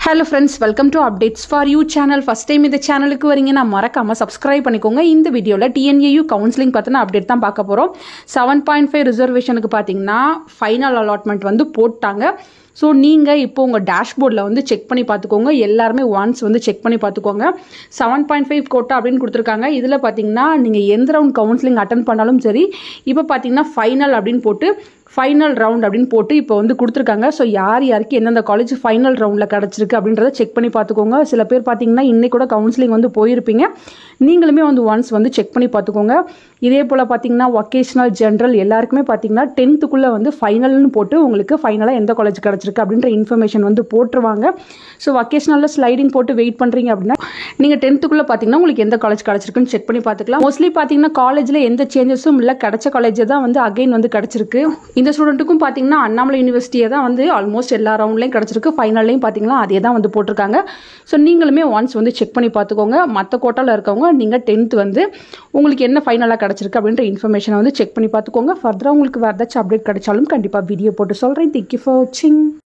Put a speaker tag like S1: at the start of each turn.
S1: Hello friends, welcome to Updates for You channel. First time இந்த சேனலுக்கு வரீங்கன்னா மறக்காம subscribe பண்ணிக்கோங்க. இந்த வீடியோல TNAU கவுன்சிலிங் பத்தின அப்டேட் தான் பார்க்க போறோம். 7.5 ரிசர்வேஷனுக்கு பாத்தீங்கன்னா ஃபைனல் அலாட்மெண்ட் வந்து போட்டாங்க. ஸோ நீங்கள் இப்போ உங்கள் டேஷ்போர்டில் வந்து செக் பண்ணி பார்த்துக்கோங்க. எல்லாருமே ஒன்ஸ் வந்து செக் பண்ணி பார்த்துக்கோங்க. 7.5 கோட்டா அப்படின்னு கொடுத்துருக்காங்க. இதில் பார்த்தீங்கன்னா நீங்கள் எந்த ரவுண்ட் கவுன்சிலிங் அட்டன் பண்ணாலும் சரி, இப்போ பார்த்தீங்கன்னா ஃபைனல் அப்படின்னு போட்டு ஃபைனல் ரவுண்ட் அப்படின்னு போட்டு இப்போ வந்து கொடுத்துருக்காங்க. ஸோ யாருக்கு எந்தெந்த காலேஜ் ஃபைனல் ரவுண்டில் கிடச்சிருக்கு அப்படின்றத செக் பண்ணி பார்த்துக்கோங்க. சில பேர் பார்த்தீங்கன்னா இன்னைக்கு கூட கவுன்சிலிங் வந்து போயிருப்பீங்க. நீங்களுமே வந்து ஒன்ஸ் வந்து செக் பண்ணி பார்த்துக்கோங்க. இதே போல் பார்த்தீங்கன்னா வொகேஷனல் ஜென்ரல் எல்லாருக்குமே பார்த்தீங்கன்னா 10th வந்து ஃபைனல்னு போட்டு உங்களுக்கு ஃபைனலாக எந்த காலேஜ் கிடச்சிருக்கு அப்படின்ற இன்ஃபர்மேஷன் வந்து போட்டுருவாங்க. ஸோ வொகேஷனலில் ஸ்லைடிங் போட்டு வெயிட் பண்ணுறீங்க அப்படின்னா நீங்கள் 10th பார்த்தீங்கன்னா உங்களுக்கு எந்த காலேஜ் கிடச்சிருக்குன்னு செக் பண்ணி பார்த்துக்கலாம். மோஸ்ட்லி பார்த்தீங்கன்னா காலேஜில் எந்த சேஞ்சஸும் இல்லை, கிடைச்ச காலேஜ் தான் வந்து அகைன் வந்து கிடச்சிருக்கு. இந்த ஸ்டூடெண்ட்டுக்கும் பார்த்தீங்கன்னா அண்ணாமலை யூனிவர்சிட்டியை தான் வந்து ஆல்மோஸ்ட் எல்லா ரவுண்ட்லையும் கிடச்சிருக்கு. ஃபைனல்லையும் பார்த்தீங்கன்னா அதே தான் வந்து போட்டிருக்காங்க. ஸோ நீங்களுமே ஒன்ஸ் வந்து செக் பண்ணி பார்த்துக்கோங்க. மற்ற கோட்டாவில் இருக்கவங்க நீங்கள் 10th வந்து உங்களுக்கு என்ன ஃபைனலாக கிடச்சிருக்கு அப்படின்ற இன்ஃபர்மேஷனை வந்து செக் பண்ணி பார்த்துக்கோங்க. ஃபர்தராக உங்களுக்கு வேறு ஏதாச்சும் அப்டேட் கிடைச்சாலும் கண்டிப்பாக வீடியோ போட்டு சொல்கிறேன். தேங்க்யூ ஃபார் வாட்சிங்.